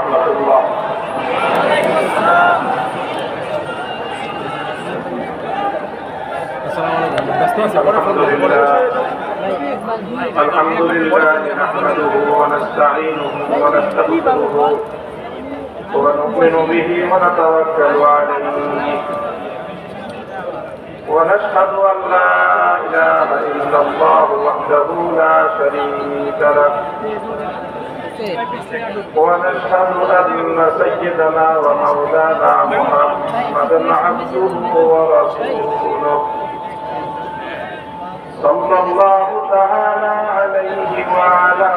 ورحمة الله. الحمد لله نحمده ونستعينه ونستغفره ونؤمن به ونتوكل عليه ونشهد أن لا إله إلا الله وحده لا شريك له ونشهد أن سيدنا ومولانا محمدا عبده ورسوله صلى الله تعالى عليه وعلى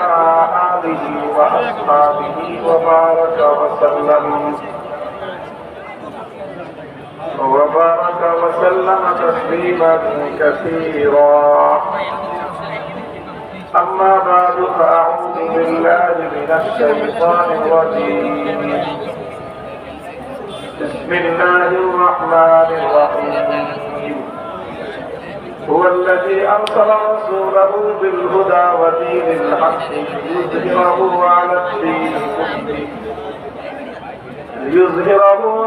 آله وأصحابه وبارك وسلم تسليما كثيرا. أما بعد فأعوذ بالله من الشيطان الرجيم. بسم الله الرحمن الرحيم. هو الذي أرسل رسوله بالهدى ودين الحق ليظهره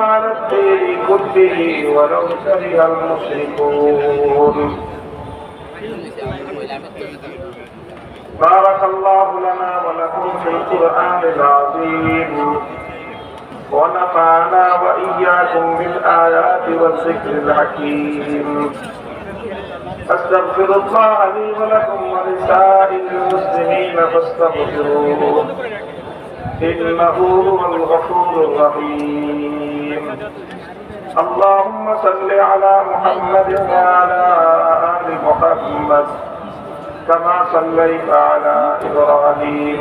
على الدين كله ولو كره المشركون. بارك الله لنا ولكم في القرآن العظيم ونفعنا وإياكم بالآيات والذكر الحكيم. أستغفر الله لي ولكم ولسائر المسلمين فاستغفروه إنه هو الغفور الرحيم. اللهم صل على محمد وعلى آل محمد كما صليت على إبراهيم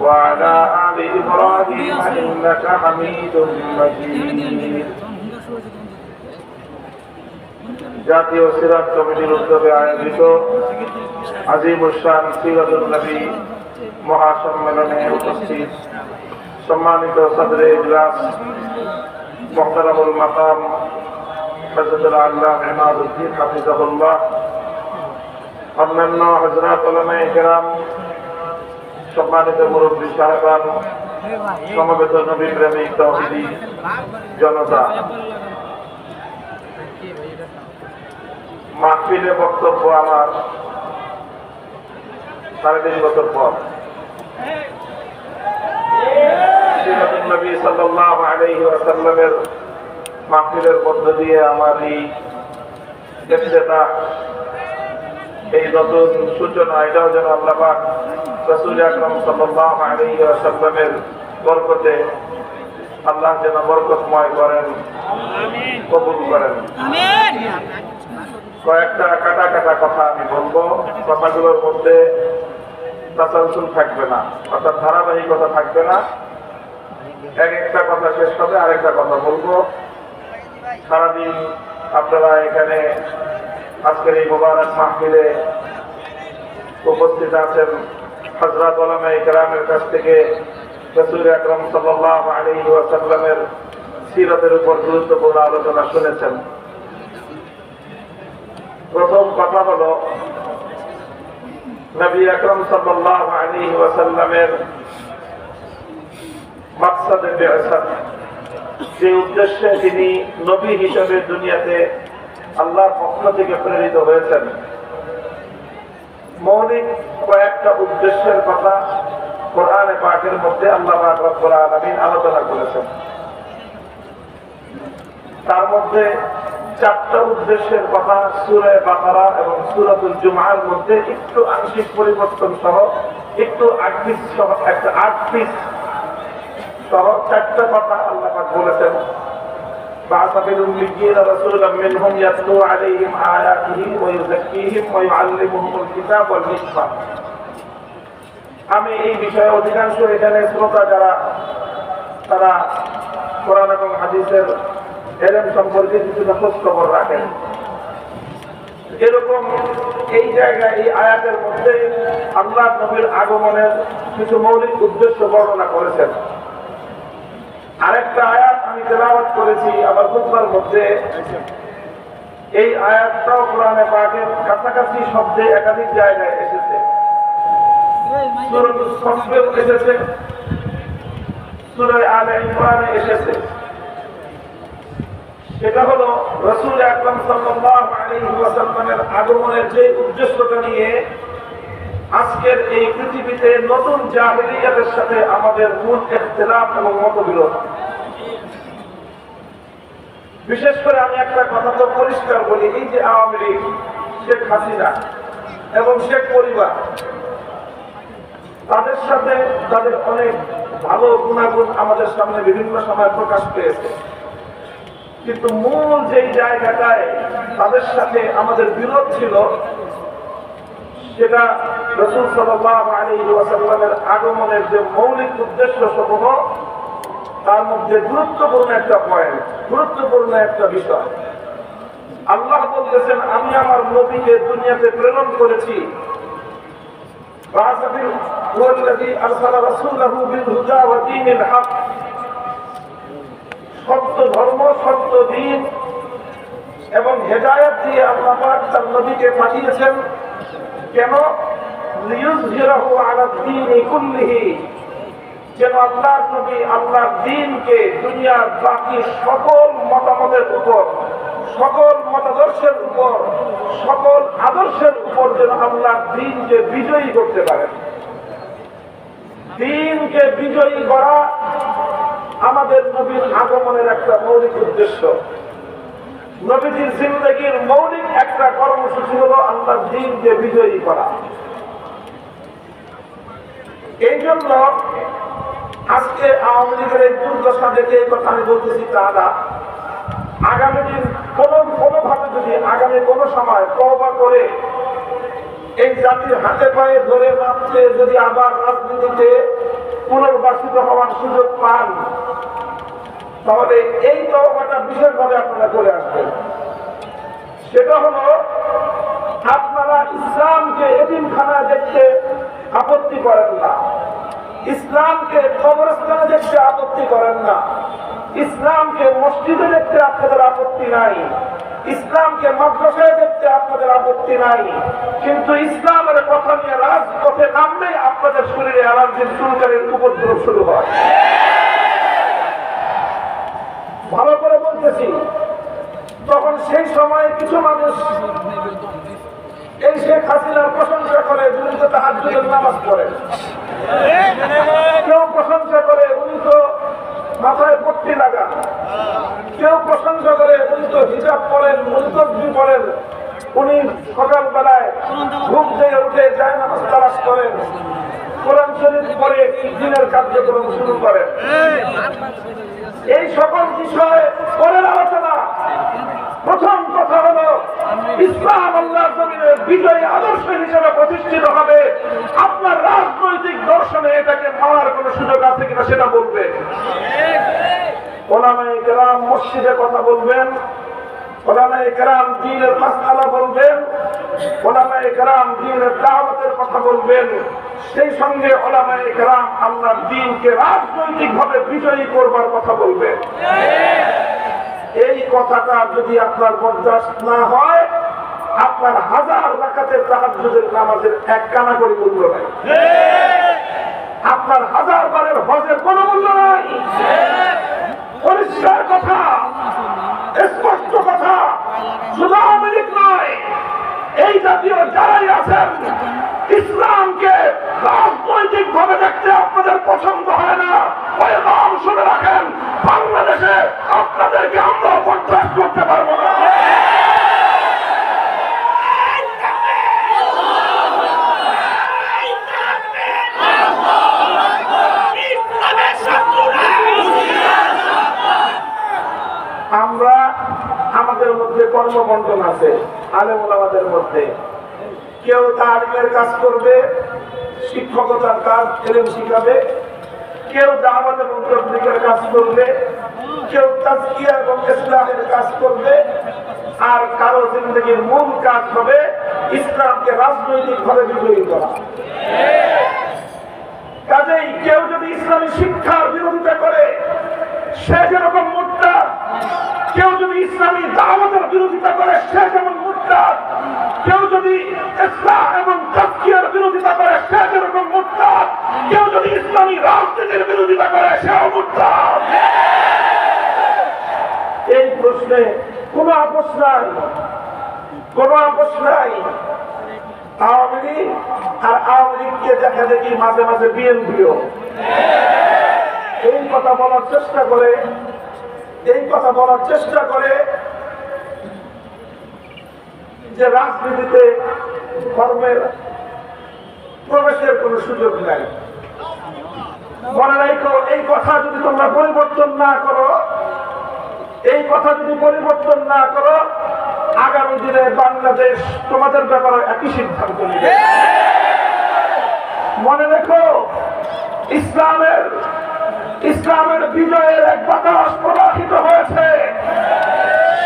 وعلى آل إبراهيم إنك حميد مجيد. জাতীয় সিরাত কমিটির উদ্যোগে আয়োজিত আজিমুশান সিরাতুন নবী মহাসম্মেলনে উপস্থিত সম্মানিত সদরে ইজলাস মুহতারামুল মাকাম হযরতুল আল্লামা ইমাদুদ্দিন হাফিজাহুল্লাহ, অন্যান্য হযরত উলামায়ে কেরাম, সম্মানিত মুরব্বী সাহেবান, সমবেত নবী প্রেমিক তাওহীদি জনতা, মাহফিলে বক্তব্য আমার 3.5 বছর পর। সিরাতুন নবী সাল্লাল্লাহু আলাইহি ওয়াসাল্লামের মাহফিলের মধ্য দিয়ে আমার এই ইফতিতাহ, এই নতুন সূচনা, এটাও যেন আল্লাহ পাক রাসূল আকরাম সাল্লাল্লাহু আলাইহি ওয়াসাল্লামের বরকতে আল্লাহ যেন বরকতময় করেন, আমিন, কবুল করেন, আমিন। কয়েকটা কাটা কাটা কথা আমি বলবো। কথাগুলোর মধ্যে তাসালসুল থাকবে না, অর্থাৎ ধারাবাহিকতা থাকবে না। এক একটা কথা শেষ হবে আরেকটা কথা বলবো। সারাদিন আপনারা এখানে আজকের এই মুবারক মাহফিলে উপস্থিত আছেন। হযরত উলামায়ে কেরামের কাছ থেকে রাসূল আকরাম সাল্লাল্লাহু আলাইহি ওয়াসাল্লামের সিরাতের উপর গুরুত্বপূর্ণ আলোচনা শুনেছেন। প্রথম কথা হলো, নবী আকরাম সাল্লাল্লাহু আলাইহি ওয়াসাল্লামের মাকসাদে বিআসাত, যে উদ্দেশ্যে তিনি নবী হিসেবে দুনিয়াতে আল্লাহর পক্ষ থেকে প্রেরিত হয়েছেন, মৌলিক কয়েকটা উদ্দেশ্যের কথা কোরআনে পাকের মধ্যে আল্লাহ পাক রব্বুল আলামিন আলোচনা করেছেন। তার মধ্যে 4টা উদ্দেশ্যের কথা সূরা বাকারা এবং সূরাতুল জুমআর মধ্যে একটু আংশিক পরিবর্তন সহ, একটু 8 পিস সহ, একটা 8 পিস সহ 4টা কথা আল্লাহ পাক বলেছেন। বা'আসা ফিল উম্মিয়্যিনা রাসূলাম মিনহুম ইয়াতলু আলাইহিম আয়াতিহি ওয়া ইউযাক্কিহিম ওয়া ইউআল্লিমুহুমুল কিতাবা ওয়াল হিকমা। আমি এই বিষয়ে অধিকাংশ এখানে শ্রোতা যারা, তারা কোরআন এবং হাদিসের এলেম সম্পর্কে কিছুটা খোঁজ খবর রাখেন। এরকম এই জায়গায় এই আয়াতের মধ্যে আল্লাহ নবীর আগমনের কিছু মৌলিক উদ্দেশ্য বর্ণনা করেছেন। আরেকটা আয়াত আমি তেলাওয়াত করেছি আমার খুতবার মধ্যে। এই আয়াতটাও কোরআনে পাকের কাছাকাছি শব্দে একাধিক জায়গায় এসেছে। সূরাতুস সফেও এসেছে, সূরা আলে ইমরানে এসেছে। সেটা হলো রাসূল আকরাম সাল্লাল্লাহু আলাইহি ওয়াসাল্লামের আগমনের যে উদ্দেশ্যটা নিয়ে আজকের এই পৃথিবীতে নতুন জাহেলিয়াতের সাথে আমাদের মূল ইখতিলাফ এবং মতবিরোধ। বিশেষ করে আমি একটা কথা তো পরিষ্কার বলি, এই যে আওয়ামী লীগ, শেখ হাসিনা এবং শেখ পরিবার, তাদের সাথে তাদের অনেক ভালো গুণাগুণ আমাদের সামনে বিভিন্ন সময় প্রকাশ পেয়েছে, কিন্তু মূল যেই জায়গাটায় তাদের সাথে আমাদের বিরোধ ছিল সেটা রাসূল সাল্লাল্লাহু আলাইহি ওয়াসাল্লামের আগমনের যে মৌলিক উদ্দেশ্য সমূহ, তার মধ্যে গুরুত্বপূর্ণ একটা পয়েন্ট, গুরুত্বপূর্ণ একটা বিষয়। আল্লাহ বলতেছেন, আমি আমার নবীকে দুনিয়াতে প্রেরণ করেছি সত্য ধর্ম, সত্য দ্বীন এবং হেদায়েত দিয়ে আল্লাহ পাক তার নবীকে পাঠিয়েছেন। কেন? লিইয়ুযহিরাহু আলাদ দীনি কুল্লিহি, যেন আল্লাহর নবী আল্লাহর দ্বীনকে দুনিয়ার বাকি সকল মতামতের উপর, সকল মতাদর্শের উপর, সকল আদর্শের উপর যেন আল্লাহর দ্বীনকে বিজয়ী করতে পারেন। দ্বীনকে বিজয়ী করা আমাদের নবীর আগমনের একটা মৌলিক উদ্দেশ্য। নবীজির জিন্দেগীর মৌলিক একটা কর্মসূচি হলো আল্লাহর দ্বীনকে বিজয়ী করা। এই জন্য আজকে আওয়ামী লীগের এই দুর্দশা দেখে এই কথা আমি বলতেছি তা না। আগামী দিন কোনোভাবে যদি আগামী কোনো সময় তওবা করে এই জাতির হাতে পায়ে ধরে মাপতে যদি আবার রাজনীতিতে পুনর্বাসিত হওয়ার সুযোগ পান, তাহলে এই তওবাটা বিশেষভাবে আপনারা করে আসবেন। সেটা হলো, আপনারা ইসলামকে এতিমখানা দেখতে আপত্তি করেন না, ইসলামকে কবরস্থানে দেখতে আপত্তি করেন না, ইসলামকে মসজিদে দেখতে আপনাদের আপত্তি নাই, ইসলামকে মাদ্রাসায় দেখতে আপনাদের আপত্তি নাই, কিন্তু ইসলামের কথা নিয়ে রাজপথে নামলেই আপনাদের শরীরে অ্যালার্জির চুলকানির উপদ্রব শুরু হয়। ভালো করে বলতেছি, তখন সেই সময়ে কিছু মানুষ এই শেখ হাসিনার প্রশংসা করে, উনি তো তাহাজ্জুদের নামাজ পড়েন। কেউ প্রশংসা করে, উনি তো মাথায় পট্টি লাগান। কেউ প্রশংসা করে, উনি তো হিজাব পড়েন, উনি তাসবিহ পড়েন, উনি সকালবেলায় ঘুম থেকে উঠে জায়নামাজ তালাশ করেন, কোরআন শরীফ পড়ে দিনের কার্যক্রম শুরু করেন। এই সকল বিষয়ে পরের আলোচনা। প্রথম কথা হলো, ইসলাম আল্লাহর জমিনে বিজয়ী আদর্শ হিসেবে প্রতিষ্ঠিত হবে। আপনার রাজনৈতিক দর্শনে এটাকে মানার কোন সুযোগ আছে কিনা সেটা বলবেন। ওলামায়ে কেরাম মসজিদে কথা বলবেন, ওলামায়ে কেরাম দ্বীনের মাসআলা বলবেন, ওলামায়ে কেরাম দ্বীনের দাওয়াতের কথা বলবেন, সেই সঙ্গে ওলামায়ে কেরাম আল্লাহর দ্বীনকে রাজনৈতিকভাবে বিজয়ী করবার কথা বলবেন। এই কথাটা যদি আপনার বরদাস্ত না হয়, আপনার হাজার রাকাতের তাহাজ্জুদের নামাজের এক কানা করে মূল্য নাই, আপনার হাজার বারের হজের কোনো মূল্য নাই। পরিষ্কার কথা, স্পষ্ট কথা। শুধু আওয়ামী লীগ নয়, এই জাতীয় যারাই আছেন, ইসলামকে রাজনৈতিক ভাবে দেখতে আপনাদের পছন্দ হয় না, ওই নাম শুনে রাখেন, বাংলাদেশে আপনাদেরকে আমরা বরদাস্ত করতে পারবো না। আমরা আমাদের মধ্যে কর্মবন্টন আছে, আলেম ওলামাদের মধ্যে। কেউ তালিমের কাজ করবে, শিক্ষকতার কাজ, এলেম শিখাবে। কেউ দাওয়াত এবং তাবলীগের কাজ করবে, কেউ তাজকিয়া এবং ইসলামের কাজ করবে। আর কারো জিন্দেগীর মূল কাজ হবে ইসলামকে রাজনৈতিকভাবে বিজয়ী করা। কাজেই কেউ যদি ইসলামী শিক্ষার বিরোধিতা করে, সে যেরকম মুরতাদ, কেউ যদি ইসলামী দাওয়াতের বিরোধিতা করে, সে যেমন মুরতাদ। কেউ যদি ইসলাম এবং তাজকিয়ার বিরোধিতা করে সে যেরকম মুরতাদ, কেউ যদি ইসলামী রাজনীতির বিরোধিতা করে সেও মুরতাদ। এই প্রশ্নে কোনো আপোষ নাই, কোনো আপোষ নাই। আওয়ামী লীগ আর আওয়ামী লীগকে দেখা দেখি মাঝে মাঝে বিএনপিও এই কথা বলার চেষ্টা করে, এই কথা বলার চেষ্টা করে যে রাজনীতিতে ধর্মের প্রবেশের কোন সুযোগ নাই। মনে রাখো, এই কথা যদি তোমরা পরিবর্তন না করো, এই কথা যদি পরিবর্তন না করো, আগামী দিনে বাংলাদেশ তোমাদের ব্যাপারে একই সিদ্ধান্ত নেবে। মনে রেখো, ইসলামের বিজয়ের এক বাতাস প্রবাহিত হয়েছে,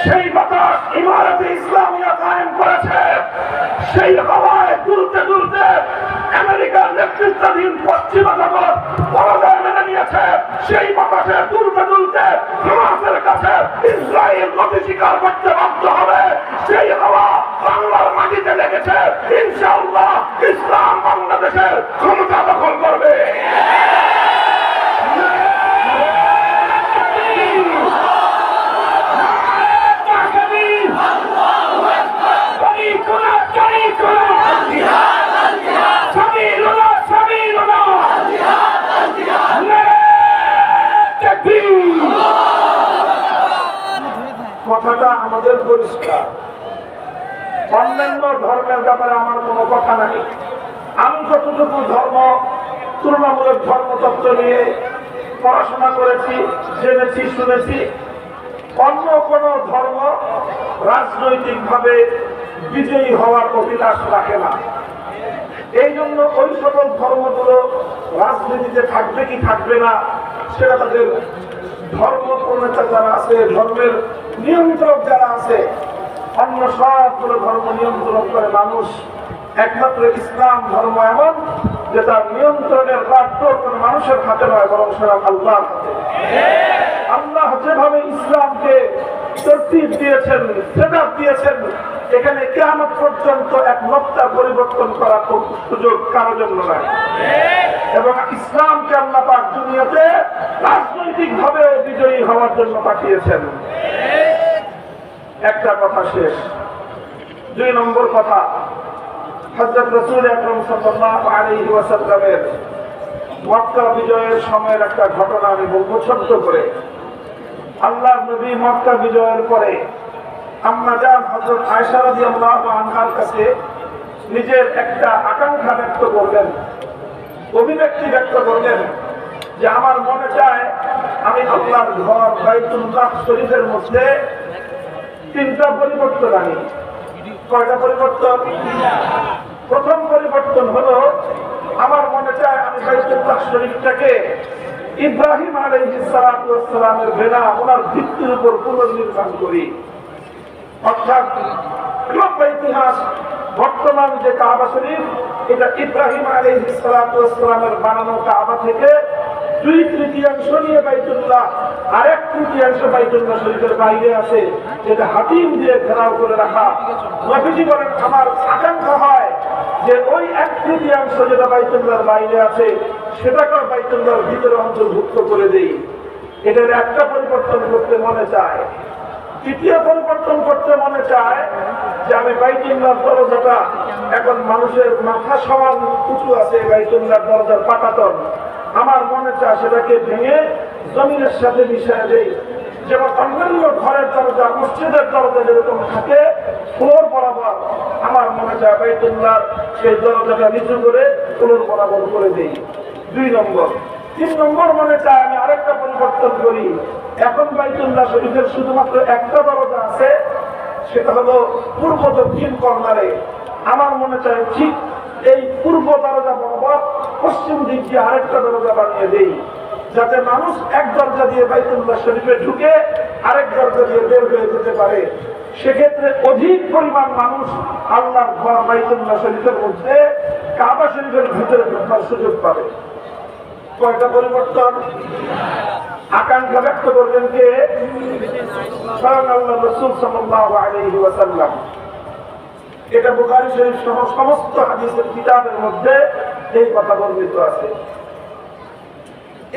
সেই বাতাস ইমারতে ইসলামিয়া কায়েম করেছে। সেই হাওয়ায় দুলতে দুলতে আমেরিকার নেতৃত্বাধীন পশ্চিমা জগৎ পরাজয় মেনে নিয়েছে। সেই বাতাসে দুলতে দুলতে হামাসের কাছে ইসরায়েল নতি স্বীকার করতে বাধ্য হবে। সেই হাওয়া বাংলার মাটিতে লেগেছে। ইনশাআল্লাহ ইসলাম বাংলাদেশের ক্ষমতা দখল করবে। কথাটা আমাদের পরিষ্কার। অন্যান্য ধর্মের ব্যাপারে আমার কোনো কথা নাই। আমি যতটুকু তুলনামূলক ধর্মতত্ত্ব নিয়ে পড়াশোনা করেছি, জেনেছি, শুনেছি, অন্য কোন ধর্ম রাজনৈতিকভাবে বিজয়ী হওয়ার অভিলাষ রাখে না। এই জন্য ওই সকল ধর্মগুলো রাজনীতিতে থাকবে কি থাকবে না সেটা তাদের ধর্ম প্রণেতা যারা আছে, ধর্মের নিয়ন্ত্রক যারা আছে, অন্য সবগুলো ধর্ম নিয়ন্ত্রণ করে মানুষ। একমাত্র ইসলাম ধর্ম এমন যে তার নিয়ন্ত্রণের রাজ্য কোন মানুষের হাতে নয়, বরং সেটা আল্লাহর হাতে। আল্লাহ যেভাবে ইসলামকে তরতিব দিয়েছেন, সেটআপ দিয়েছেন, এখানে কিয়ামত পর্যন্ত এক নকশা পরিবর্তন করার সুযোগ কারোর জন্য নাই। এবং ইসলামকে আল্লাহ পাক দুনিয়াতে রাজনৈতিকভাবে বিজয়ী হওয়ার জন্য পাঠিয়েছেন। একটা কথা শেষ। 2 নম্বর কথা, হযরত রাসূল আকরাম সাল্লাল্লাহু আলাইহি ওয়াসাল্লামের মক্কা বিজয়ের সময়ের একটা ঘটনা আমি বলবো ছোট্ট করে। আল্লাহর নবী মক্কা বিজয়ের পরে আম্মা জান হযরত আয়েশা রাদিয়াল্লাহু আনহার কাছে নিজের একটা আকাঙ্ক্ষা ব্যক্ত করলেন, অভিব্যক্তি ব্যক্ত করলেন যে আমার মনে চায় আমি আল্লাহর ঘর বাইতুল্লাহ শরীফের মধ্যে 3টা পরিবর্তন আনি। কয়টা পরিবর্তন? প্রথম পরিবর্তন হলো, আমার মনে চায় আমি বাইতুল্লাহ শরীফটাকে ইব্রাহিম আলাইহিস সালাতু ওয়াস সালামের বেনা, ওনার ভিত্তির উপর পুনর্নির্মাণ করি। অর্থাৎ ইতিহাস বর্তমান যে কাবা শরীফ, এটা ইব্রাহিম আলাইহিস সালাতু ওয়াস সালামের বানানো কাবা থেকে 2/3 নিয়ে বাইতুল্লাহ, আর 1/3 বাইতুল্লাহ শরীফের বাইরে আছে, যেটা হাতিম দিয়ে ঘেরাও করে রাখা। নবীজি বলেন আমার আকাঙ্ক্ষা হয় যে ওই 1/3 যেটা বাইতুল্লাহর বাইরে আছে সেটাকে বাইতুল্লাহর ভিতরে অন্তর্ভুক্ত করে দেই। এটার একটা পরিবর্তন করতে মনে চায়। তৃতীয় পরিবর্তন করতে মনে চায় যে আমি বাইতুল্লাহর দরজাটা, এখন মানুষের মাথা সমান উঁচু আছে বাইতুল্লাহর দরজার পাটাতন, আমার মনে চায় সেটাকে ভেঙে জমিনের সাথে মিশিয়ে দেই। যেমন অন্যান্য ঘরের দরজা, মসজিদের দরজা যেরকম থাকে ফ্লোর বরাবর, আমার মনে চায় বাইতুল্লাহর সেই দরজাটা নিচু করে ফ্লোর বরাবর করে দেই। 2 নম্বর। 3 নম্বর মনে চায় আমি আরেকটা পরিবর্তন করি। এখন বাইতুল্লাহ শরীফের শুধুমাত্র একটা দরজা আছে, সেটা হলো পূর্ব দক্ষিণ কর্নারে। আমার মনে চায় ঠিক এই পূর্ব দরজা বরাবর পশ্চিম দিক দিয়ে আরেকটা দরজা বানিয়ে দেই, যাতে মানুষ এক দরজা দিয়ে বাইতুল্লাহ শরীফে ঢুকে আরেক দরজা দিয়ে বের হয়ে যেতে পারে। সেক্ষেত্রে অধিক পরিমাণ মানুষ আল্লাহর ঘর বাইতুল্লাহ শরীফের মধ্যে কাবা শরীফের ভিতরে ঢোকার সুযোগ পাবে। কয়টা পরিবর্তন? আকাঙ্ক্ষা ব্যক্ত করবেন কে? স্বয়ং আল্লাহর রাসূল সাল্লাল্লাহু আলাইহি ওয়াসাল্লাম। এটা বুখারী শরীফ সহ সমস্ত হাদিসের কিতাবের মধ্যে এই কথা বর্ণিত আছে।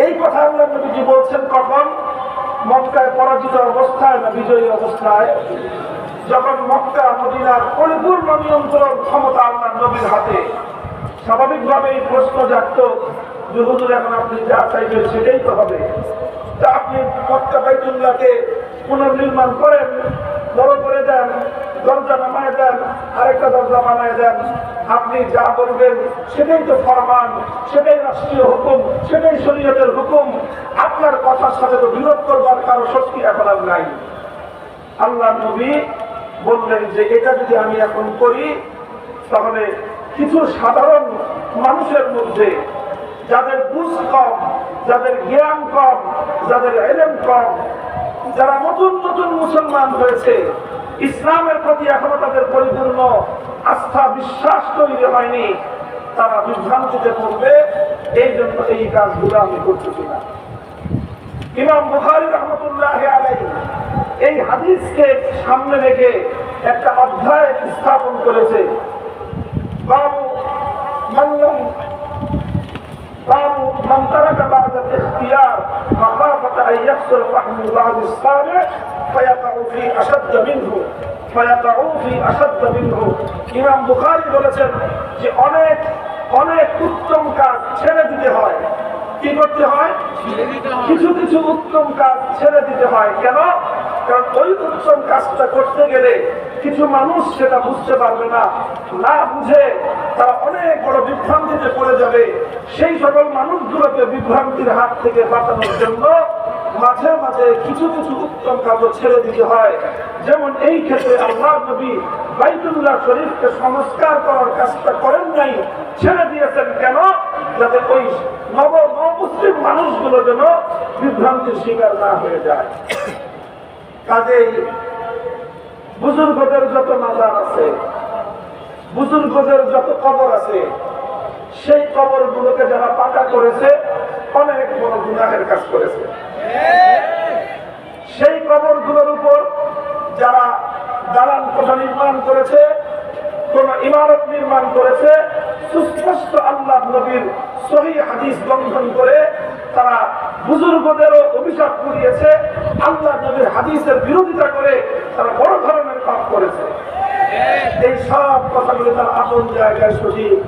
এই কথা আল্লাহ নবীজি বলছেন কখন? মক্কায় পরাজিত অবস্থায় না বিজয়ী অবস্থায়? যখন মক্কা মদিনার পরিপূর্ণ নিয়ন্ত্রণ ক্ষমতা আল্লাহ নবীর হাতে। স্বাভাবিকভাবেই প্রশ্ন জাগত যে হুজুর এখন আপনি যা চাইবেন সেটাই তো হবে। তা আপনি মক্কা বাইতুল্লাহকে পুনর্নির্মাণ করেন, বড় করে দেন, দরজা নামায় দেন, আরেকটা দরজা বানায় দেন, আপনি যা বলবেন সেটাই তো ফরমান, সেটাই রাষ্ট্রীয় হুকুম, সেটাই শরীয়তের হুকুম। আপনার কথার সাথে তো বিরোধ করবার কারো শক্তি এখন আর নাই। আল্লাহ নবী বললেন যে এটা যদি আমি এখন করি তাহলে কিছু সাধারণ মানুষের মধ্যে যাদের বুঝ কম, যাদের জ্ঞান কম, যাদের ইলম কম, যারা নতুন নতুন মুসলমান হয়েছে, ইসলামের প্রতি এখনো তাদের পরিপূর্ণ আস্থা বিশ্বাস তৈরি হয়নি, তারা বিভ্রান্তিতে পড়বে। এই জন্য এই কাজগুলো আমি করতেছি না। ইমাম বুখারী রাহমাতুল্লাহি আলাইহি এই হাদিসকে সামনে রেখে একটা অধ্যায় স্থাপন করেছে। বাবু মান তারাকা বা'দা ইখতিয়ার মাখাফাতা আন ইয়াহসুল ফাহমু বা'দ as-সামি' ফায়াকাউ ফি আশাদ্দ মিনহু। ইমাম বুখারী বলেছেন যে অনেক অনেক উত্তম কাজ ছেড়ে দিতে হয়। কি করতে হয়? কিছু কিছু উত্তম কাজ ছেড়ে দিতে হয়। কেন? কারণ ওই উত্তম কাজটা করতে গেলে কিছু মানুষ সেটা বুঝতে পারবে না, না বুঝে তারা অনেক বড় বিভ্রান্তিতে পড়ে যাবে। সেই সকল মানুষগুলোকে বিভ্রান্তির হাত থেকে বাঁচানোর জন্য মাঝে মাঝে কিছু কিছু উত্তম কাজও ছেড়ে দিতে হয়। যেমন এই ক্ষেত্রে আল্লাহর নবী বাইতুল্লাহ শরীফকে সংস্কার করার কাজটা করেন নাই, ছেড়ে দিয়েছেন। কেন? যাতে ওই মুসলিম মানুষগুলো যেন বিভ্রান্তির শিকার না হয়ে যায়। কাজেই বুজুর্গদের যত মাজার আছে, বুজুর্গদের যত কবর আছে, সেই কবরগুলোকে যারা পাকা করেছে অনেক বড় গুনাহের কাজ করেছে। সেই কবরগুলোর উপর যারা দালান কোঠা নির্মাণ করেছে, কোন ইমারত নির্মাণ করেছে, সুস্পষ্ট আল্লাহ নবীর সহিহ হাদিস লঙ্ঘন করে তারা বুজুর্গদেরও অভিশাপ করিয়েছে, আল্লাহ নবীর হাদিসের বিরোধিতা করে তারা বড় ধরনের পাপ করেছে। এই সব কথাগুলো তার আপন জায়গায় সঠিক।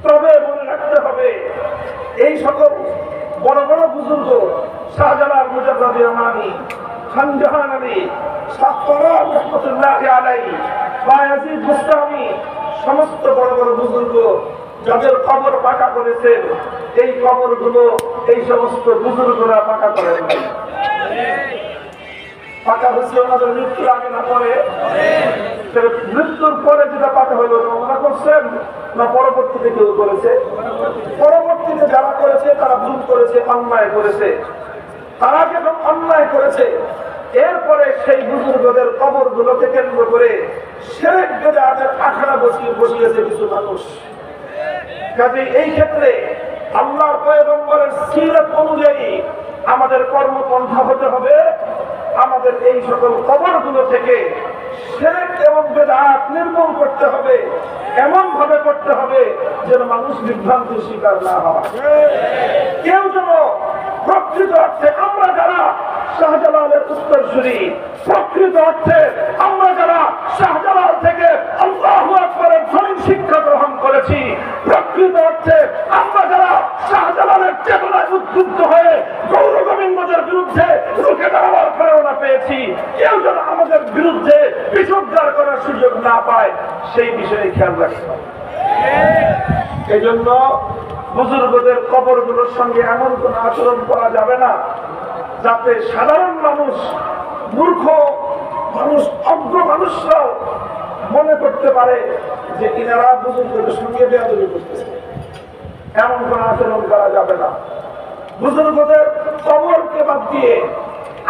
তবে মনে রাখতে হবে এই সকল বড় বড় বুজুর্গ, শাহজালাল মুজাদ্দিদ আমানি, খান জাহান আলী, শাহফরান রহমাতুল্লাহি আলাইহি, বায়াজিদ বুস্তামি, সমস্ত বড় বড় বুজুর্গ যাদের কবর পাকা করেছেন, এই কবরগুলো এই সমস্ত বুজুর্গরা পাকা করেন নাই। পাকা হয়েছে ওনাদের মৃত্যুর আগে না পরে? মৃত্যুর পরে যেটা পাকা হলো ওনারা করছেন না পরবর্তীতে কেউ করেছে? পরবর্তীতে যারা করেছে তারা ভুল করেছে, অন্যায় করেছে। তারা যখন অন্যায় করেছে এরপরে সেই বুজুর্গদের কবরগুলোকে কেন্দ্র করে শিরক বিদআতের আখড়া বসিয়েছে কিছু মানুষ। কাজে এই ক্ষেত্রে আল্লাহর পয়গম্বরের সিরাত অনুযায়ী আমাদের কর্মপন্থা হতে হবে, আমাদের এই সকল কবরগুলো থেকে শিরক এবং বিদআত নির্মূল করতে হবে, এমন ভাবে করতে হবে যেন মানুষ বিভ্রান্তির শিকার না হয়। কেউ যেন প্রকৃত অর্থে আমরা যারা শাহজালালের উত্তরসূরি, প্রকৃত অর্থে আমরা যারা শাহজালাল থেকে আল্লাহু আকবারের ধ্বনি শিক্ষা গ্রহণ করেছি, প্রকৃত অর্থে আমরা যারা শাহজালালের চেতনায় উদ্বুদ্ধ হয়ে গৌর গোবিন্দদের বিরুদ্ধে রুখে দাঁড়াবার প্রেরণা পেয়েছি, কেউ যেন আমাদের বিরুদ্ধে বিসর্জন করার সুযোগ না পায় সেই বিষয়ে খেয়াল রাখতে হবে। এই জন্য বুজুর্গদের কবরগুলোর সঙ্গে এমন কোন আচরণ করা যাবে না যাতে সাধারণ মানুষ, মূর্খ মানুষ, অজ্ঞ মানুষরাও মনে করতে পারে যে ইনারা বুজুর্গদের সঙ্গে বেয়াদবি করতেছে। এমন কোন আচরণ করা যাবে না। বুজুর্গদের কবরকে বাদ দিয়ে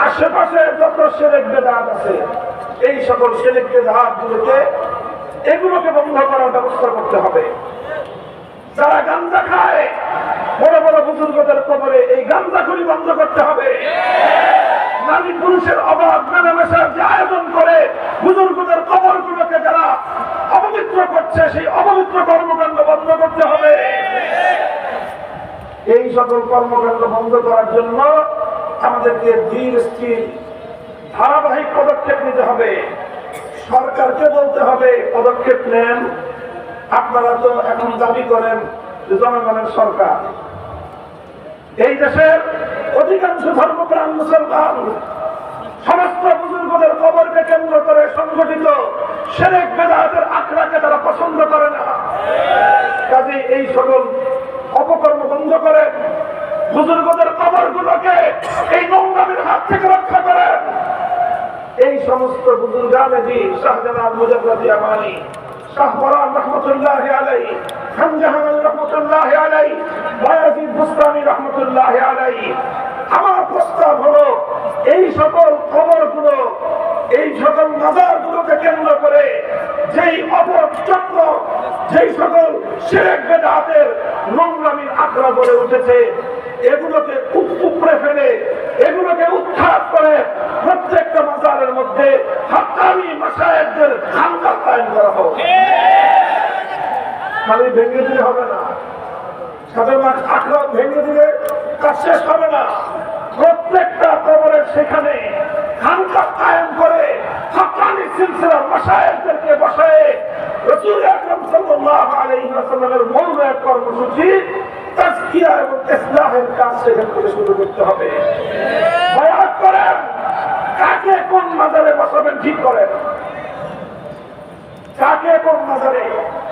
আশেপাশে যত শিরক বিদআত আছে এই সকল শিরক বিদআতগুলোকে এগুলোকে বন্ধ করার ব্যবস্থা করতে হবে। যারা গাঁজা খায় বড় বড় বুজুর্গদের কবরে এই গাঁজাখুরি বন্ধ করতে হবে। নারী পুরুষের অবাধ মেলামেশার যে আয়োজন করে বুজুর্গদের কবরগুলোকে যারা অপবিত্র করছে, সেই অপবিত্র কর্মকাণ্ড বন্ধ করতে হবে। এই সকল কর্মকাণ্ড বন্ধ করার জন্য আমাদেরকে ধীর স্থির ধারাবাহিক পদক্ষেপ নিতে হবে। সরকারকে বলতে হবে পদক্ষেপ নেন। আপনারা তো এখন দাবি করেন যে জনগণের সরকার। এই দেশের অধিকাংশ ধর্মপ্রাণ মুসলমান সমস্ত বুজুর্গদের কবরকে কেন্দ্র করে সংগঠিত শিরক বিদআতের আখড়াকে তারা পছন্দ করে না। কাজে এই সকল অপকর্ম বন্ধ করে বুজুর্গদের কবরগুলোকে এই নোংরামির হাত থেকে রক্ষা করেন। এই সমস্ত বুজুর্গানে দিন শাহজালাল মুজাদ্দিদ আমানি, শাহ পরান রহমতুল্লাহি আলাইহি, খানজাহান রহমতুল্লাহি আলাইহি, বায়াজিদ বুস্তামি রহমতুল্লাহি আলাইহি, আমার প্রস্তাব হলো এই সকল কবরগুলো, এই সকল মাজারগুলোকে কেন্দ্র করে যেই অপচক্র, যেই সকল শিরক বিদআতের নোংরামির আখড়া গড়ে উঠেছে, এগুলোকে উপড়ে ফেলে, এগুলোকে উৎখাত করে প্রত্যেকটা মাজারের মধ্যে হাক্কানি মাশায়েখদের খানকা কায়েম করা হবে। খালি ভেঙে দিলে হবে না, সাথে আখড়া ভেঙে দিলে কাজ শেষ হবে না। প্রত্যেকটা কবরের সেখানে খানকা কায়েম করে হাক্কানি সিলসিলার মাশায়েখদেরকে বসায় রাসূল আকরাম সাল্লাল্লাহু আলাইহি ওয়াসাল্লামের মৌলিক কর্মসূচি তাজকিয়া এবং ইসলাহের কাজ সেখান থেকে শুরু করতে হবে। বায়াত করেন, কাকে কোন মাজারে বসাবেন ঠিক করেন। কাকে কোন মাজারে?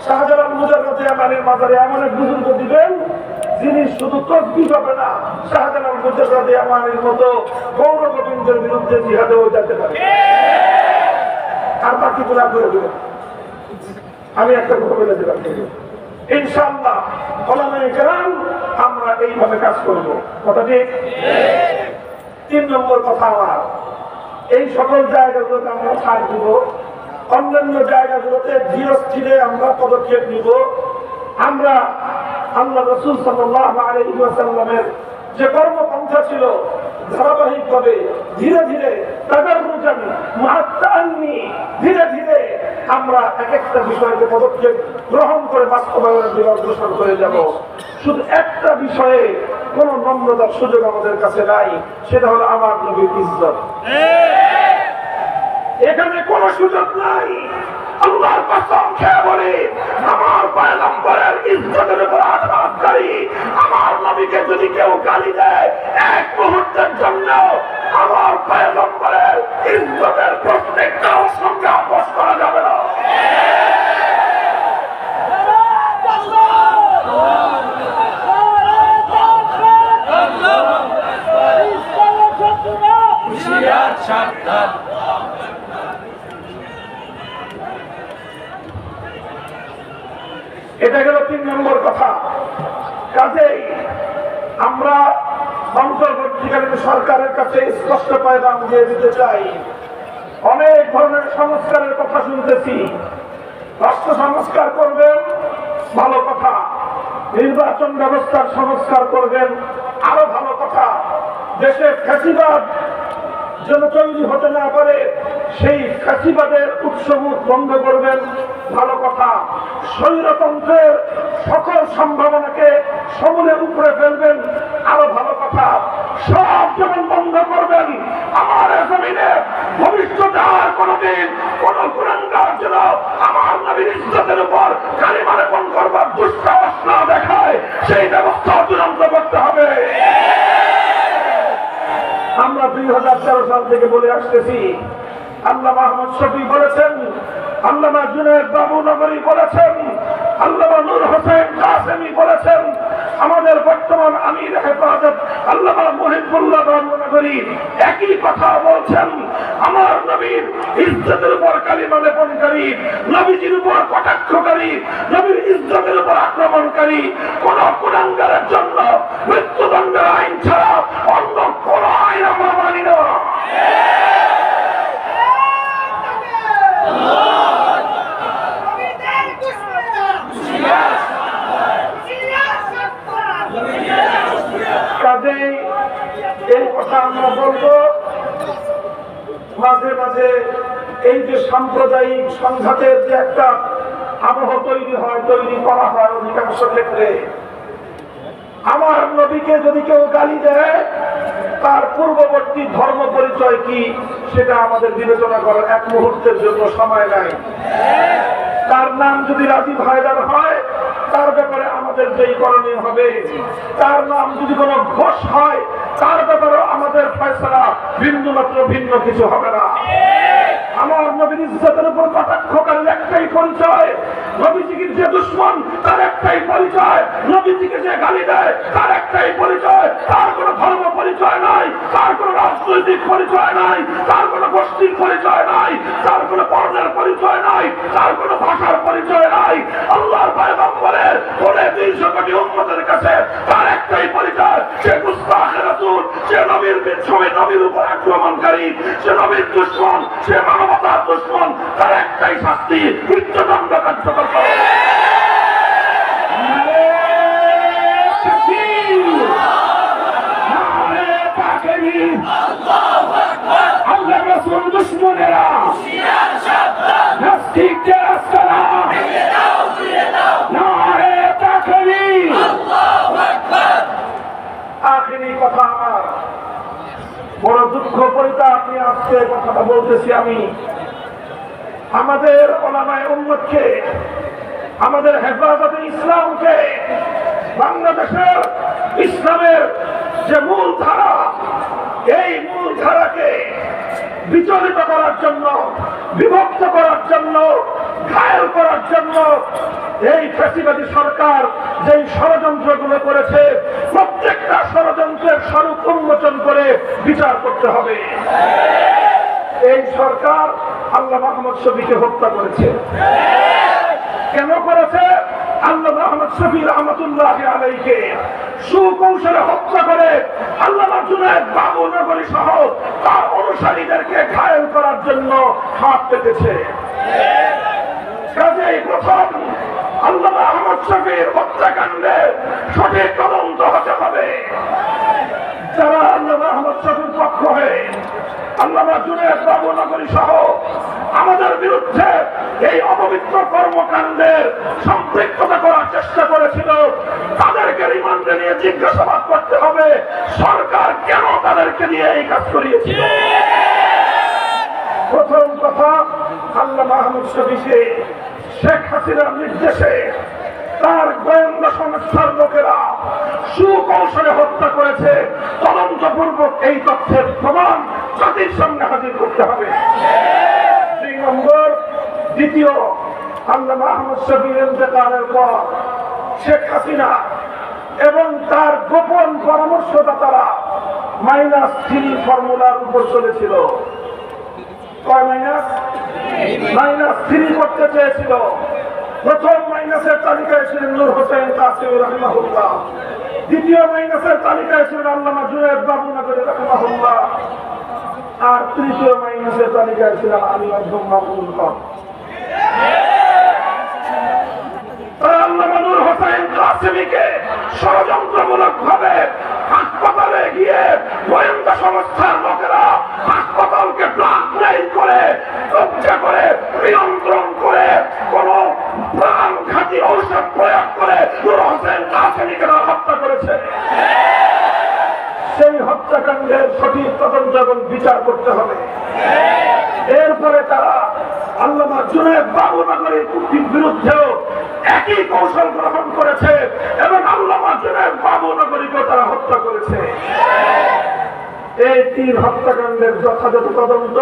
শাহজালাল মুজাদ্দিদ আমানির মাজারে এমন এক বুজুর্গ দিবেন যিনি শুধু তাসবিহ হবে না, শাহজালাল মুজাদ্দিদ আমানির মতো গৌর গোবিন্দের বিরুদ্ধে জিহাদেও যেতে পারে। আর বাকিগুলা করে দেবেন। আমি একটা কথা বলে দিলাম, ইনশাআল্লাহ ওলামায়ে কেরাম আমরা এইভাবে কাজ করব। কথা ঠিক? 3 নম্বর কথা আমার, এই সকল জায়গাগুলোতে আমরা ছাড় দিব, অন্যান্য জায়গাগুলোতে ধীরস্থিরে আমরা পদক্ষেপ নিব। আমরা আল্লাহ রাসূল সাল্লাল্লাহু আলাইহি ওয়াসাল্লামের যে কর্মপন্থা ছিল ধারাবাহিকভাবে ধীরে ধীরে তাদাররুজান মুআত্তাআন্নি ধীরে ধীরে আমরা এক একটা বিষয়কে পদক্ষেপ গ্রহণ করে বাস্তবায়নের দিকে অগ্রসর হয়ে যাব। শুধু একটা বিষয়ে কোন নম্রতার সুযোগ আমাদের কাছে নাই, সেটা হলো আমার নবীর ইজ্জত। এখানে কোনো সুযোগ নাই। আল্লাহর কসম খেয়ে বলি, আমার পয়গম্বরের ইজ্জতের উপর আঘাতকারী আমার নবীকে যদি কেউ গালি দেয়, এক মুহূর্তের জন্য আমার পয়গম্বরের ইজ্জতের প্রশ্নে কারোর সঙ্গে আপোষ করা যাবে না। এটা গেল 3 নম্বর কথা। কাজেই আমরা অন্তর্বর্তীকালীন সরকারের কাছে স্পষ্ট পয়গাম দিয়ে দিতে চাই, অনেক ধরনের সংস্কারের কথা শুনতেছি। রাষ্ট্র সংস্কার করবেন, ভালো কথা। নির্বাচন ব্যবস্থার সংস্কার করবেন, আরো ভালো কথা। দেশে ফ্যাসিবাদ যেন তৈরি হতে না পারে, সেই ফ্যাসিবাদের উৎসমূহ বন্ধ করবেন, ভালো কথা। স্বৈরতন্ত্রের সকল সম্ভাবনাকে সমূলে উপরে ফেলবেন, আরো ভালো কথা। সব যেমন বন্ধ করবেন, আমার জমিনে ভবিষ্যতে আর কোনদিন কোন কুলাঙ্গার যেন আমার নবীর ইজ্জতের উপর কালিমা লেপন করবার দুঃসাহস না দেখায়, সেই ব্যবস্থা চূড়ান্ত করতে হবে। আমরা 2013 সাল থেকে বলে আসতেছি, আল্লামা আহমদ শফি বলেছেন, আল্লামা জুনায়েদ বাবুনগরী বলেছেন, আল্লামা নূর হোসেন কাসেমি বলেছেন, আমাদের বর্তমান আমির হেফাজত আল্লামা মুহিবুল্লাহ বাবুনগরী একই কথা বলছেন। আমার নবীর ইজ্জতের উপর কালিমা লেপনকারী, নবীজির উপর কটাক্ষকারী, নবীর ইজ্জতের উপর আক্রমণকারী কোন কুলাঙ্গারের জন্য মৃত্যুদণ্ডের আইন ছাড়া অন্য কোন আইন আমরা মানি না। কাজেই এই কথা আমরা বলবো, মাঝে মাঝে এই যে সাম্প্রদায়িক সংঘাতের যে একটা আবহ তৈরি করা হয় অধিকাংশ ক্ষেত্রে, আমার নবীকে যদি কেউ গালি দেয় তার পূর্ববর্তী ধর্ম পরিচয় কি সেটা আমাদের বিবেচনা করার এক মুহূর্তের জন্য সময় নাই। তার নাম যদি রাজীব হায়দার হয় তার ব্যাপারে আমাদের যেই করণীয় হবে, তার নাম যদি কোনো ঘোষ হয় তার ব্যাপারে আমাদের ফয়সালা বিন্দুমাত্র ভিন্ন কিছু হবে না। আমার নবীর ইজ্জতের উপর কটাক্ষকারীর একটাই পরিচয়, নবীজিকে যে দুশ্মন তার একটাই পরিচয়, নবীজিকে যে গালি দেয় তার একটাই পরিচয়। তার কোনো ধর্ম পরিচয় নাই, তার কোনো রাজনৈতিক পরিচয় নাই, তার কোনো গোষ্ঠীর পরিচয় নাই, তার কোনো বর্ণের পরিচয় নাই, তার কোনো ভাষার পরিচয় নাই। আল্লাহর পয়গম্বরের ওরে 200 কোটি উম্মতের কাছে তার একটাই পরিচয়, সে গুস্তাখে রাসূল, সে নবীর উপর আক্রমণকারী, সে নবীর দুশ্মন, সে মানবতার দুশ্মন। তার একটাই শাস্তি, মৃত্যুদণ্ড কার্যকর করা। আল্লাহ রাসূল দুশ্মনেরা নাস্তিকদের আস্তানা নারে তাকবীর। আখিরি কথা আমার, বড় দুঃখ পরিতাপ নিয়ে আজকে কথাটা বলতেছি আমি। আমাদের ওলামায়ে উম্মতকে, আমাদের হেফাজতে ইসলামকে, বাংলাদেশের ইসলামের যে মূল ধারা, এই মূল ধারাকে বিচলিত করার জন্য, বিভক্ত করার জন্য, ঘায়েল করার জন্য এই ফ্যাসিবাদী সরকার যেই ষড়যন্ত্রগুলো করেছে, প্রত্যেকটা ষড়যন্ত্রের স্বরূপ উন্মোচন করে বিচার করতে হবে। এই সরকার আল্লামা আহমদ শফীকে হত্যা করেছে। কেন করেছে? আল্লামা আহমদ শফী রহমাতুল্লাহ আলাইহিকে সুকৌশলে হত্যা করে আল্লামা জুনায়েদ বাবুনগরী সহ তার অনুসারীদেরকে ঘায়েল করার জন্য হাত পেতেছে। কাজেই প্রথম আল্লামা আহমদ শফীর হত্যাকাণ্ডের সঠিক তদন্ত হতে হবে। যারা আল্লামা আহমদ শফীর পক্ষ হয়ে আল্লামা জুনায়েদ বাবুনগরী সহ আমাদের বিরুদ্ধে এই অপবিত্র কর্মকাণ্ডের সম্পৃক্ততা করার চেষ্টা করেছিল, তাদেরকে রিমান্ডে নিয়ে জিজ্ঞাসাবাদ করতে হবে সরকার কেন তাদেরকে নিয়ে এই কাজ করিয়েছিল। প্রথম কথা, আল্লামা আহমদ শফীকে শেখ হাসিনার নির্দেশে তার গোয়েন্দা সংস্থার লোকেরা সুকৌশলে হত্যা করেছে। তদন্তপূর্বক এই তথ্যের প্রমাণ জাতির সামনে হাজির করতে হবে। 2 নম্বর, দ্বিতীয়, আল্লামা আহমদ শফীর ইন্তেকালের পর শেখ হাসিনা এবং তার গোপন পরামর্শদাতারা -3 ফর্মুলার উপর চলেছিল। -3 করতে চেয়েছিল। প্রথম মাইনাসের তালিকায় ছিলেন নূর হোসেন কাসেমি রাহিমাহুল্লাহ, দ্বিতীয় মাইনাসের তালিকায় ছিলেন আল্লামা জুনায়েদ বাবুনগরী রাহিমাহুল্লাহ, আর তৃতীয় মাইনাসের তালিকায় ছিলেন আলী মাহমুদ মামুনুল হক। আল্লামা নূর হোসেন কাসেমিকে ষড়যন্ত্রমূলক ভাবে হাসপাতালে গিয়ে গোয়েন্দা সংস্থার লোকেরা হাসপাতালকে ব্ল্যাকমেইল করে, কব্জা করে, নিয়ন্ত্রণ করে, কোন প্রাণঘাতী ঔষধ প্রয়োগ করে নূর হোসেন কাসেমিকে হত্যা করেছে। সেই হত্যাকাণ্ডের সঠিক তদন্ত এবং বিচার করতে হবে। এরপরে তারা আল্লামা জুনায়েদ বাবুনগরীর বিরুদ্ধেও একই কৌশল গ্রহণ করেছে এবং আল্লামা জুনায়েদ বাবুনগরীকেও তারা হত্যা করেছে। এই 3 হত্যাকাণ্ডের যথাযথ তদন্ত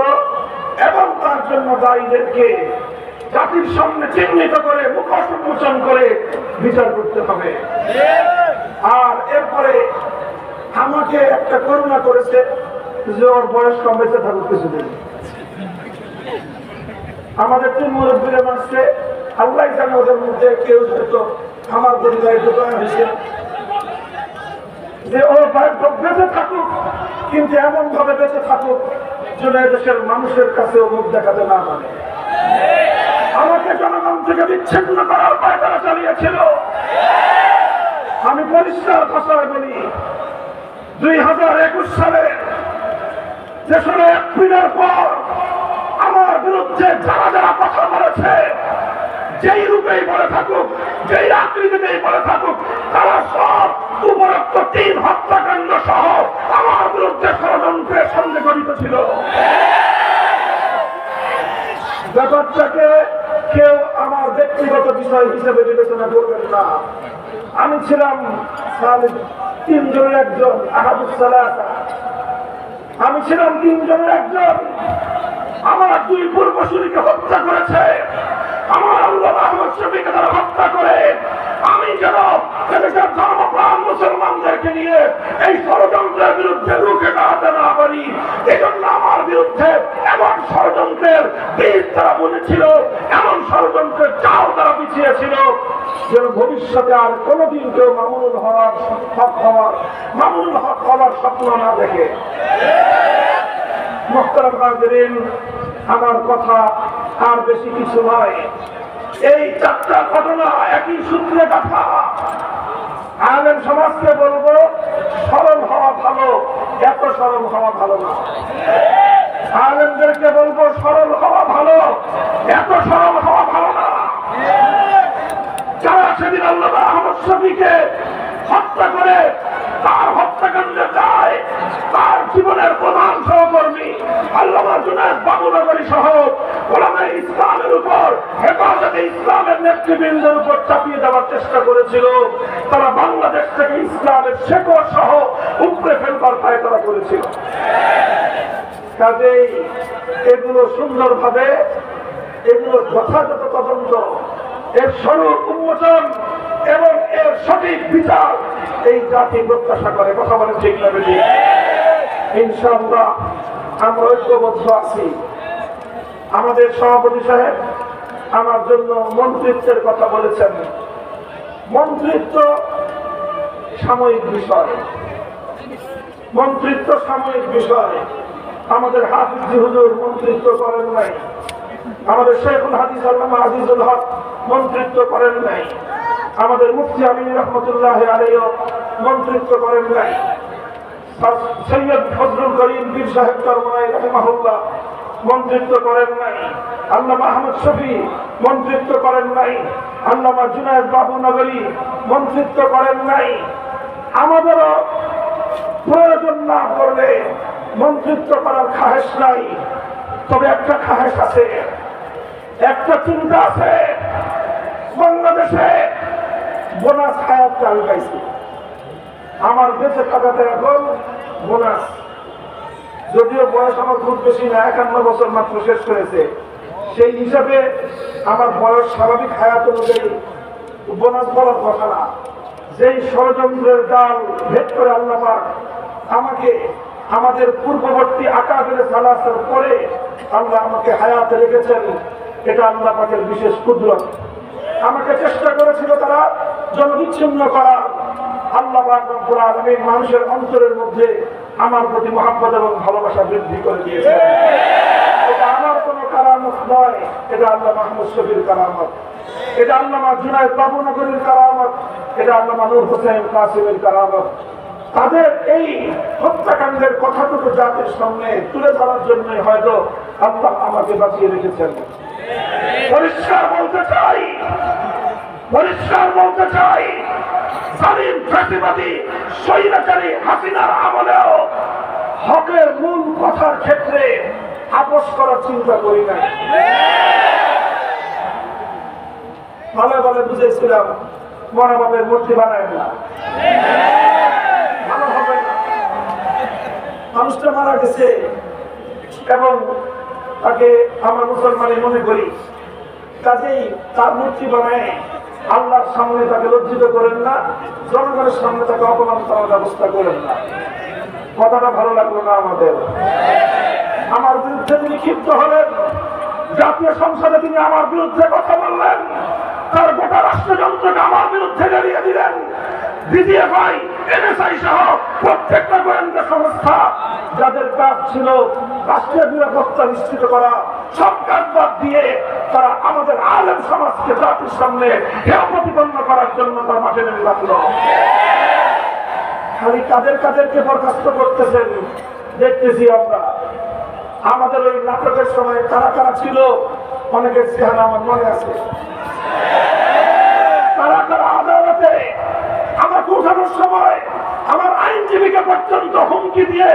এবং তার জন্য দায়ীদেরকে জাতির সামনে চিহ্নিত করে, মুখোশ উন্মোচন করে বিচার করতে হবে। আর এরপরে আমাকে একটা করুণা করেছে যে ওর বয়স কম, বেঁচে থাকুক কিছুদিন। আমাদের 3 মুরব্বীরা মাসছে, আল্লাহ জানে ওদের মধ্যে কেউ হয়তো আমার পরিবারে দোকান হয়েছে যে ও বেঁচে থাকুক, কিন্তু এমন ভাবে বেঁচে থাকুক যেন দেশের মানুষের কাছে ও মুখ দেখাতে না পারে। আমাকে জনগণ থেকে বিচ্ছিন্ন করার পায়তারা চালিয়েছিল। আমি পরিষ্কার ভাষায় বলি, 2021 সালে 3 এপ্রিলের পর আমার বিরুদ্ধে যারা যারা কথা বলেছে, যেই রূপেই বলে থাকুক, যেই আকৃতিতেই বলে থাকুক, তারা সব উপরোক্ত 3 হত্যাকাণ্ড সহ আমার বিরুদ্ধে ষড়যন্ত্রের সঙ্গে জড়িত ছিল। ব্যাপারটাকে কেউ আমার ব্যক্তিগত বিষয় হিসেবে বিবেচনা করবেন না। আমি ছিলাম 3 জনের একজন, আহাদুস সালাসা। আমি ছিলাম 3 জনের একজন। আমার 2 পূর্বসূরীকে হত্যা করেছে। আমার আল্লাহ আহমদ শফিকে তারা হত্যা করে আমি যেন এদেশের ধর্মপ্রাণ মুসলমানদেরকে নিয়ে এই ষড়যন্ত্রের বিরুদ্ধে রুখে দাঁড়াতে না পারি, এজন্য আমার বিরুদ্ধে এমন ষড়যন্ত্রের বীজ তারা বুনেছিল, এমন ষড়যন্ত্রের চাও তারা বিছিয়েছিল, যেন ভবিষ্যতে আর কোনোদিন কেউ মামুনুল হক হওয়ার স্বপ্ন না দেখে। মুহতারাম হাজিরিন, আমার কথা আর বেশি কিছু নয়। এই 4টা ঘটনা একই সূত্রে গাঁথা। আলেম সমাজকে বলবো, সরল হওয়া ভালো, এত সরল হওয়া ভালো না। আলেমদেরকে বলবো, সরল হওয়া ভালো, এত সরল হওয়া ভালো না। যারা সেদিন আল্লাহ আহমদ শফিকে হত্যা করে তার হত্যাকাণ্ডে যায়, তার জীবনের প্রধান সহকর্মী আল্লামা জুনায়েদ বাবুনগরী সহ ওলামায়ে ইসলামের উপর, হেফাজতে ইসলামের নেতৃবৃন্দের উপর চাপিয়ে দেওয়ার চেষ্টা করেছিল, তারা বাংলাদেশ থেকে ইসলামের শেকড় সহ উপড়ে ফেলবার পায়তারা করেছিল। কাজেই এগুলো সুন্দরভাবে, এগুলো যথাযথ তদন্ত, এর স্বরূপ উন্মোচন এবং এর সঠিক বিচার এই জাতি প্রত্যাশা করে। কথা বলেন ঠিক না বেশি? ইনশাআল্লাহ আমরা ঐক্যবদ্ধ আছি। আমাদের সভাপতি সাহেব আমার জন্য মন্ত্রিত্বের কথা বলেছেন। মন্ত্রিত্ব সাময়িক বিষয়, মন্ত্রিত্ব সাময়িক বিষয়। আমাদের হাফিজ হুজুর মন্ত্রিত্ব করেন নাই, আমাদের শেখুল হাদিস আল্লামা আজিজুল হক মন্ত্রিত্ব করেন নাই, আমাদের মুফতি আমিন রহমতুল্লাহ আলাইহি মন্ত্রিত্ব করেন নাই, সৈয়দ ফজলুল করিম পীর সাহেব চরমনাই রাহিমাহুল্লাহ মন্ত্রিত্ব করেন নাই, আল্লামা আহমদ শফি মন্ত্রিত্ব করেন নাই, আল্লামা জুনায়েদ বাবুনগরী মন্ত্রিত্ব করেন নাই। আমাদেরও প্রয়োজন না করলে মন্ত্রিত্ব করার খাহেশ নাই। তবে একটা খাহেশ আছে, একটা চিন্তা আছে। বাংলাদেশে বোনাস হায়াত চাল পাইছি। আমার বেঁচে থাকাতে এখন বোনাস, যদিও বয়স আমার খুব বেশি না, 51 বছর মাত্র শেষ করেছে, সেই হিসাবে আমার বয়স স্বাভাবিক হায়াত অনুযায়ী বোনাস বলার কথা না। যেই ষড়যন্ত্রের জাল ভেদ করে আল্লাহ পাক আমাকে আমাদের পূর্ববর্তী আকাবের সালাসের পরে আল্লাহ আমাকে হায়াতে রেখেছেন, এটা আল্লাহ পাকের বিশেষ কুদরত। আমাকে চেষ্টা করেছিল তারা জনবিচ্ছিন্ন করার, আল্লাহ পাক রব্বুল আলামিন মানুষের অন্তরের মধ্যে আমার প্রতি মহব্বত এবং ভালোবাসা বৃদ্ধি করে দিয়েছেন। এটা আমার কোনো কারামত নয়, এটা আল্লামা আহমদ শফির কারামত, এটা আল্লামা জুনায়েদ বাবুনগরীর কারামত, এটা আল্লামা নূর হোসেন কাসিমের কারামত। তাদের এই হত্যাকাণ্ডের কথাটুকু জাতির সামনে তুলে ধরার জন্য হয়তো আল্লাহ আমাকে বাঁচিয়ে রেখেছেন। পরিষ্কার বলতে চাই, পরিষ্কার বলতে চাই, জালিম ফ্যাসিবাদী স্বৈরাচারী হাসিনার আমলেও হকের মূল কথার ক্ষেত্রে আপোষ করার চিন্তা করি নাই। ভালো ভালো বুঝেছিলাম মহানবাবের মূর্তি বানায় না, ভালো হবে না। মানুষটা মারা গেছে এবং তাকে আমরা মুসলমানই মনে করি, কাজেই তার মূর্তি বানায় আল্লাহর সামনে তাকে লজ্জিত করেন না, জনগণের সামনে তাকে অপমান করার ব্যবস্থা করেন না। কথাটা ভালো লাগলো না আমাদের। আমার বিরুদ্ধে তিনি ক্ষিপ্ত হলেন, জাতীয় সংসদে তিনি আমার বিরুদ্ধে কথা বললেন, তার গোটা রাষ্ট্রযন্ত্রকে আমার বিরুদ্ধে জ্বালিয়ে দিলেন। ডিজিএফআই, এনএসআই সহ প্রত্যেকটা গোয়েন্দা সংস্থা যাদের কাজ ছিল রাষ্ট্রীয় নিরাপত্তা নিশ্চিত করা, সব কাজ বাদ দিয়ে তারা আমাদের আলেম সমাজকে জাতির সামনে হেয় প্রতিপন্ন করার জন্য তার মাঠে নেমে রাখলো। খালি কাদেরকে বরখাস্ত করতেছেন দেখতেছি আমরা। আমাদের ওই নাটকের সময় কারা কারা ছিল অনেকের চেহারা আমার মনে আছে। কারা কারা আদালতে আমাকে উঠানোর সময় আমার আইনজীবীকে পর্যন্ত হুমকি দিয়ে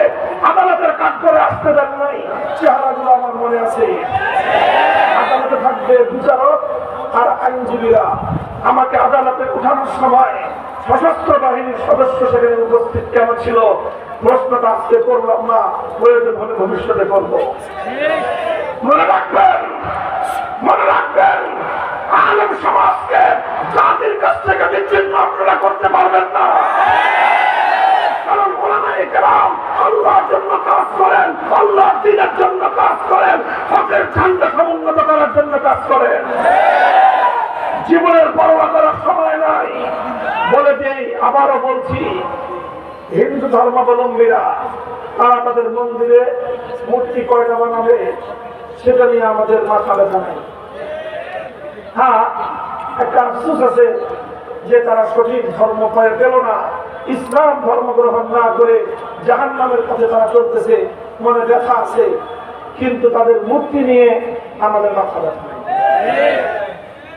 আদালতের কাজ করে আসতে দেন নাই, চেহারাগুলো আমার মনে আছে। আদালতে থাকবে বিচারক আর আইনজীবীরা। আমাকে আদালতে উঠানোর সময় সশস্ত্র বাহিনীর সদস্য সেখানে উপস্থিত কেন ছিল? প্রশ্নটা আজকে করলাম না, প্রয়োজন হলে ভবিষ্যতে করব। মনে রাখবেন, মনে রাখবেন, আলেম সমাজকে জাতির কাছ থেকে বিচ্ছিন্ন আপনারা করতে পারবেন না। কারণ ওলামায়ে কেরাম আল্লাহর জন্য কাজ করেন, আল্লাহর দ্বীনের জন্য কাজ করেন, হকের ঝান্ডা সমুন্নত করার জন্য কাজ করেন। জীবনের পরোয়া করার সময় নাই। বলে দিই, আবারও বলছি, হিন্দু ধর্মাবলম্বীরা তারা তাদের মন্দিরে মূর্তি কয়টা বানাবে সেটা নিয়ে আমাদের মাথা ব্যথা নাই। হ্যাঁ, একটা আফসোস আছে যে তারা সঠিক ধর্ম পেয়ে পেল না, ইসলাম ধর্ম গ্রহণ না করে জাহান্নামের কাছে তারা চলতেছে, মনে ব্যথা আছে। কিন্তু তাদের মূর্তি নিয়ে আমাদের মাথা ব্যথা নাই।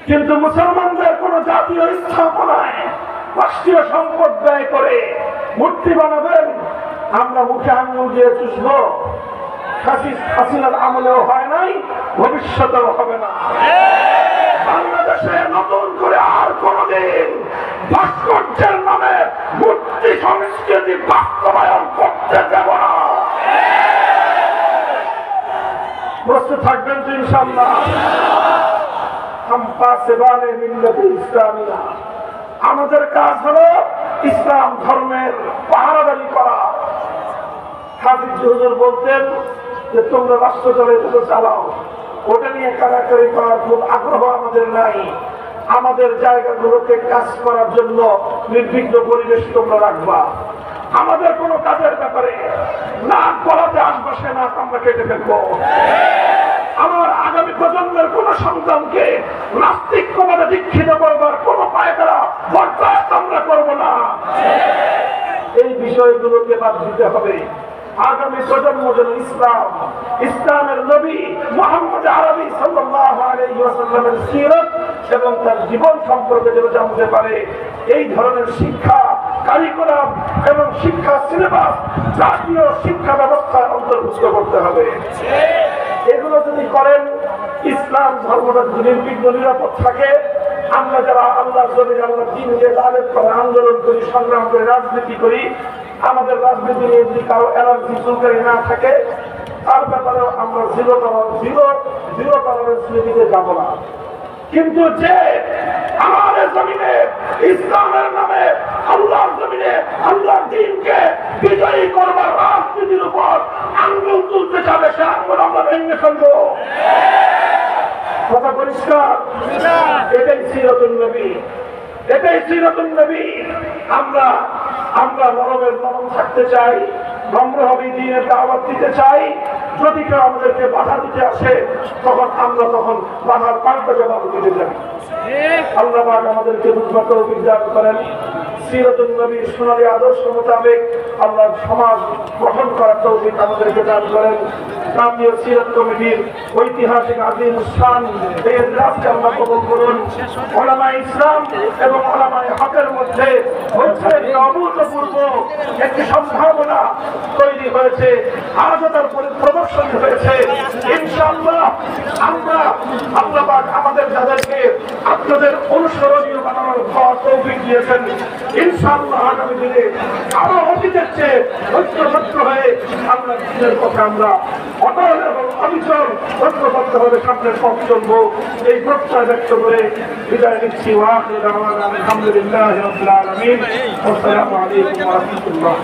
কিন্তু মুসলমানদের কোন জাতীয় স্থাপনায় রাষ্ট্রীয় সম্পদ ব্যয় করে মূর্তি বানাবেন, আমরা মুখে আঙুল দিয়ে চুষবো। হাসিনার আমলেও হয় নাই, ভবিষ্যতেও হবে না। বাংলাদেশে নতুন করে আর কোনদিন ভাস্কর্যের নামে মূর্তি সংস্কৃতি বাস্তবায়ন করতে দেব না। প্রস্তুত থাকবেন তো ইনশাআল্লাহ? আমাদের কাজ হলো ইসলাম ধর্মের পাহারাদারি করা। হাফিজ হুজুর বলতেন যে তোমরা রাষ্ট্র চালাও, ওটা নিয়ে কারাকারি করার খুব আগ্রহ আমাদের নাই। আমাদের জায়গাগুলোকে কাজ করার জন্য নির্বিঘ্ন পরিবেশ তোমরা রাখবা। আমাদের কোনো কাজের ব্যাপারে নাক গলাতে আশপাশে নাক আমরা কেটে ফেলবো। আমার আগামী প্রজন্মের কোন সন্তানকে নাস্তিক্যবাদে দীক্ষিত করবার কোন পায়তারা বরদাস্ত আমরা করবো না। এই বিষয়গুলোকে বাদ দিতে হবে। আগামী প্রজন্ম যেন ইসলামের নবী মুহাম্মদ আরবি সাল্লাল্লাহু আলাইহি ওয়াসাল্লামের সিরাত এবং তার জীবন সম্পর্কে যেন জানতে পারে। এই ধরনের শিক্ষা কারিকুলাম এবং শিক্ষা সিলেবাস জাতীয় শিক্ষা ব্যবস্থার অন্তর্ভুক্ত করতে হবে। এগুলো যদি করেন, ইসলাম ধর্মটা নির্বিঘ্ন নিরাপদ থাকে। আমরা যারা আল্লাহর জমিনে আল্লাহর দ্বীনকে দাওয়াত করে আন্দোলন করি, সংগ্রাম করে রাজনীতি করি, আমাদের রাজনীতি নিয়ে যদি কারো অ্যালার্জি চুলকারি না থাকে, তার ব্যাপারেও আমরা জিরো টলারেন্স নীতিতে যাব না। কিন্তু যে আমাদের জমিনে ইসলামের নামে আল্লাহর জমিনে আল্লাহর দ্বীনকে বিজয়ী করবার রাজনীতির উপর আঙ্গুল তুলতে যাবে, সে আঙ্গুল আমরা ভেঙে ফেলবো। কথা পরিষ্কার? এটাই সিরাতুন নবী, এটাই সিরাতুন নবী। আমরা নরমের নরম থাকতে চাই, নম্রভাবে দ্বীনের দাওয়াত দিতে চাই। যদি কেউ আমাদেরকে বাধা দিতে আসে, আমরা বাধার পাল্টা জবাব দিতে চাই। আল্লাহ পাক আমাদেরকে বুঝবার তৌফিক দান করেন। সিরাতুন নবীর সোনালী আদর্শ মোতাবেক আল্লাহ সমাজ গঠন করার তৌফিক আমাদেরকে দান করেন। জাতীয় সিরাত কমিটির ঐতিহাসিক আযীম শান এই ইজলাসকে আল্লাহ কবুল করুন। উলামায়ে ইসলাম এবং উলামায়ে হকের মধ্যে অভূতপূর্ব একটি সম্ভাবনা তৈরি হয়েছে, আজও তার প্রদর্শন হয়েছে। ইনশাআল্লাহ আমরা আল্লাহ পাক আমাদের যাদেরকে আপনাদের অনুসরণীয় বানানোর তৌফিক দিয়েছেন, ইনশাআল্লাহ আগামী দিনে আরো অতীতের চেয়ে ঐক্যবদ্ধ হয়ে আমরা দিনের পথে আমরা অটল এবং অবিচল ঐক্যবদ্ধভাবে সামনের পথ চলবো। এই প্রত্যয় ব্যক্ত করে বিদায় নিচ্ছি। ওয়া আখিরু দাওয়ানা আলহামদুলিল্লাহি রাব্বিল আলামিন। আসসালামু আলাইকুম ওয়া রাহমাতুল্লাহ।